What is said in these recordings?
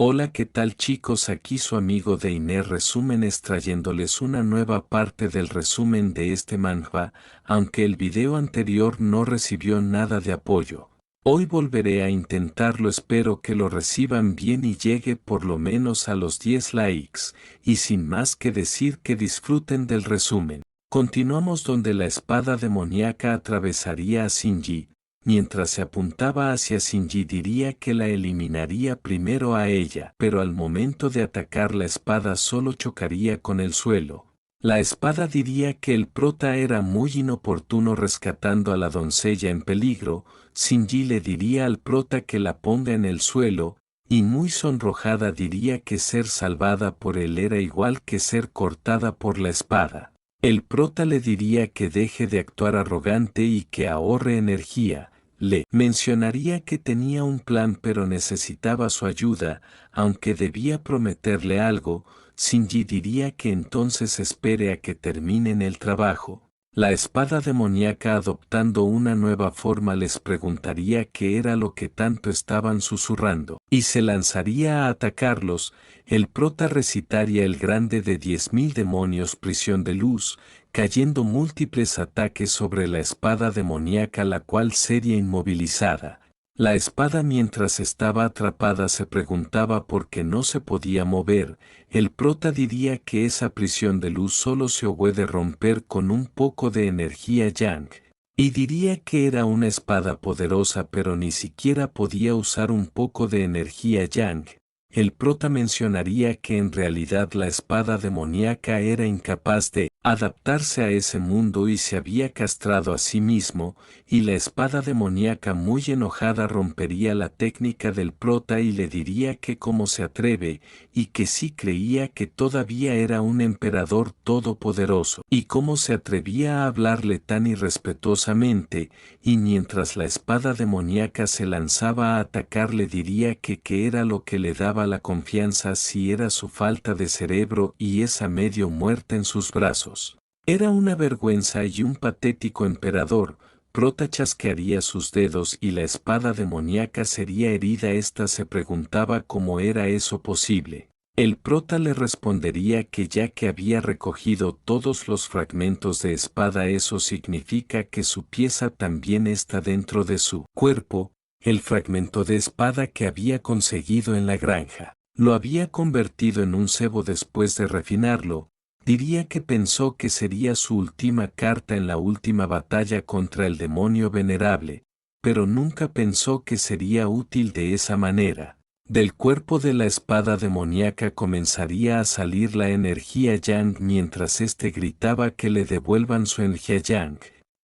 Hola, ¿qué tal chicos? Aquí su amigo de Iner Resúmenes trayéndoles una nueva parte del resumen de este manhwa, aunque el video anterior no recibió nada de apoyo. Hoy volveré a intentarlo, espero que lo reciban bien y llegue por lo menos a los 10 likes, y sin más que decir que disfruten del resumen. Continuamos donde la espada demoníaca atravesaría a Shinji. Mientras se apuntaba hacia Shinji diría que la eliminaría primero a ella, pero al momento de atacar la espada solo chocaría con el suelo. La espada diría que el prota era muy inoportuno rescatando a la doncella en peligro. Shinji le diría al prota que la ponga en el suelo, y muy sonrojada diría que ser salvada por él era igual que ser cortada por la espada. El prota le diría que deje de actuar arrogante y que ahorre energía. Le mencionaría que tenía un plan pero necesitaba su ayuda, aunque debía prometerle algo. Shinji diría que entonces espere a que terminen el trabajo. La espada demoníaca, adoptando una nueva forma, les preguntaría qué era lo que tanto estaban susurrando, y se lanzaría a atacarlos. El prota recitaría el grande de 10.000 demonios, prisión de luz, cayendo múltiples ataques sobre la espada demoníaca, la cual sería inmovilizada. La espada, mientras estaba atrapada, se preguntaba por qué no se podía mover. El prota diría que esa prisión de luz solo se puede romper con un poco de energía yang. Y diría que era una espada poderosa pero ni siquiera podía usar un poco de energía yang. El prota mencionaría que en realidad la espada demoníaca era incapaz de adaptarse a ese mundo y se había castrado a sí mismo, y la espada demoníaca, muy enojada, rompería la técnica del prota y le diría que cómo se atreve, y que sí creía que todavía era un emperador todopoderoso, y cómo se atrevía a hablarle tan irrespetuosamente. Y mientras la espada demoníaca se lanzaba a atacar, le diría que qué era lo que le daba la confianza, si era su falta de cerebro y esa medio muerta en sus brazos. Era una vergüenza y un patético emperador. Prota chasquearía sus dedos y la espada demoníaca sería herida. Esta se preguntaba cómo era eso posible. El prota le respondería que ya que había recogido todos los fragmentos de espada, eso significa que su pieza también está dentro de su cuerpo. El fragmento de espada que había conseguido en la granja lo había convertido en un cebo después de refinarlo. Diría que pensó que sería su última carta en la última batalla contra el demonio venerable, pero nunca pensó que sería útil de esa manera. Del cuerpo de la espada demoníaca comenzaría a salir la energía yang mientras éste gritaba que le devuelvan su energía yang.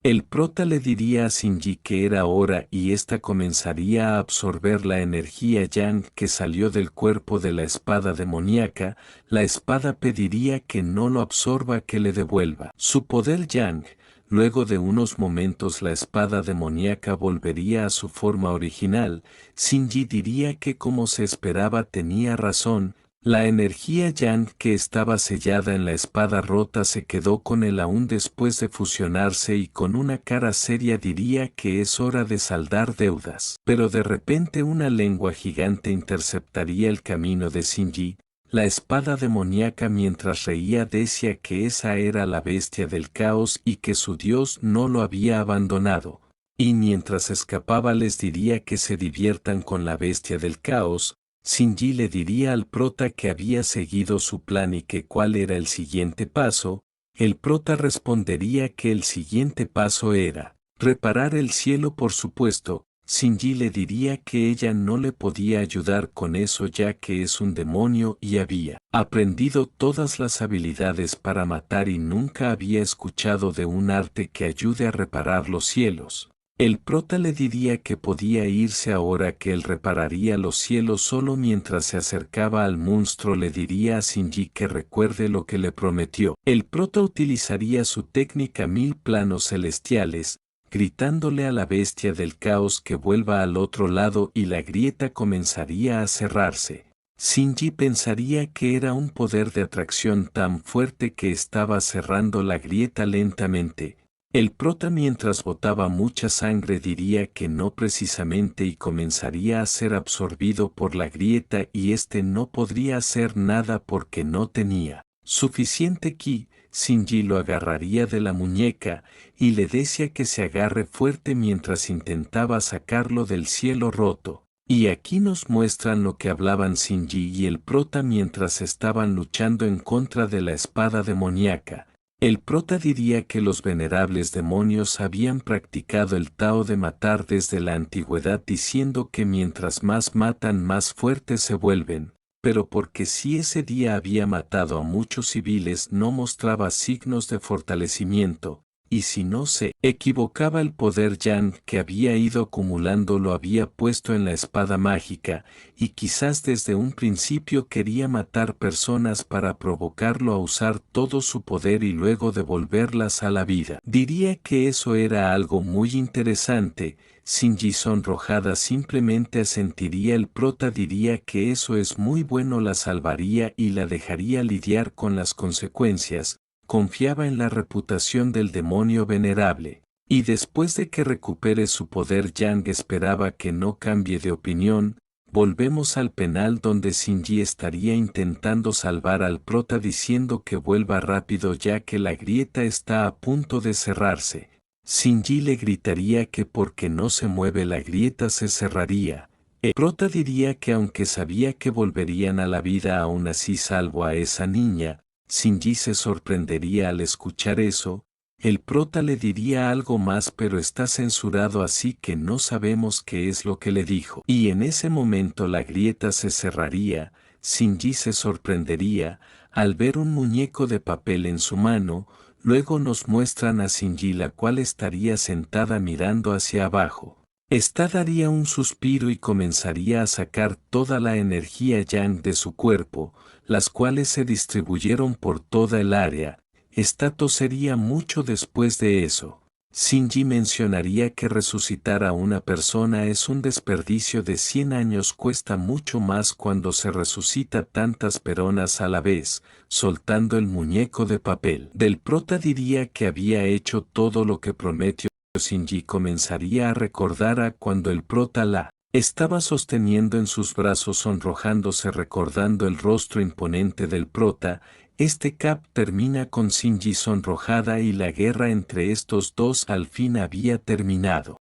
El prota le diría a Shinji que era hora y ésta comenzaría a absorber la energía yang que salió del cuerpo de la espada demoníaca. La espada pediría que no lo absorba, que le devuelva su poder yang. Luego de unos momentos la espada demoníaca volvería a su forma original. Shinji diría que como se esperaba tenía razón. La energía yang que estaba sellada en la espada rota se quedó con él aún después de fusionarse, y con una cara seria diría que es hora de saldar deudas. Pero de repente una lengua gigante interceptaría el camino de Shinji. La espada demoníaca, mientras reía, decía que esa era la bestia del caos y que su dios no lo había abandonado. Y mientras escapaba les diría que se diviertan con la bestia del caos. Shinji le diría al prota que había seguido su plan y que cuál era el siguiente paso. El prota respondería que el siguiente paso era reparar el cielo, por supuesto. Shinji le diría que ella no le podía ayudar con eso ya que es un demonio y había aprendido todas las habilidades para matar y nunca había escuchado de un arte que ayude a reparar los cielos. El prota le diría que podía irse ahora, que él repararía los cielos solo. Mientras se acercaba al monstruo le diría a Shinji que recuerde lo que le prometió. El prota utilizaría su técnica 1000 planos celestiales, gritándole a la bestia del caos que vuelva al otro lado y la grieta comenzaría a cerrarse. Shinji pensaría que era un poder de atracción tan fuerte que estaba cerrando la grieta lentamente. El prota mientras botaba mucha sangre diría que no precisamente y comenzaría a ser absorbido por la grieta y este no podría hacer nada porque no tenía suficiente ki. Shinji lo agarraría de la muñeca y le decía que se agarre fuerte mientras intentaba sacarlo del cielo roto. Y aquí nos muestran lo que hablaban Shinji y el prota mientras estaban luchando en contra de la espada demoníaca. El prota diría que los venerables demonios habían practicado el Tao de matar desde la antigüedad diciendo que mientras más matan más fuertes se vuelven, pero porque si ese día había matado a muchos civiles no mostraba signos de fortalecimiento, y si no se equivocaba el poder Yang que había ido acumulando lo había puesto en la espada mágica, y quizás desde un principio quería matar personas para provocarlo a usar todo su poder y luego devolverlas a la vida. Diría que eso era algo muy interesante. Shinji sonrojada simplemente asentiría. El prota diría que eso es muy bueno, la salvaría y la dejaría lidiar con las consecuencias. Confiaba en la reputación del demonio venerable, y después de que recupere su poder Yang esperaba que no cambie de opinión. Volvemos al penal donde Shinji estaría intentando salvar al prota diciendo que vuelva rápido ya que la grieta está a punto de cerrarse. Shinji le gritaría que porque no se mueve la grieta se cerraría. El prota diría que aunque sabía que volverían a la vida aún así salvo a esa niña. Shinji se sorprendería al escuchar eso. El prota le diría algo más pero está censurado así que no sabemos qué es lo que le dijo. Y en ese momento la grieta se cerraría. Shinji se sorprendería al ver un muñeco de papel en su mano. Luego nos muestran a Shinji la cual estaría sentada mirando hacia abajo. Esta daría un suspiro y comenzaría a sacar toda la energía Yang de su cuerpo, las cuales se distribuyeron por toda el área. Esta tosería mucho después de eso. Shinji mencionaría que resucitar a una persona es un desperdicio de 100 años, cuesta mucho más cuando se resucita tantas personas a la vez, soltando el muñeco de papel. Del prota diría que había hecho todo lo que prometió. Shinji comenzaría a recordar a cuando el prota la estaba sosteniendo en sus brazos sonrojándose recordando el rostro imponente del prota. Este cap termina con Shinji sonrojada y la guerra entre estos dos al fin había terminado.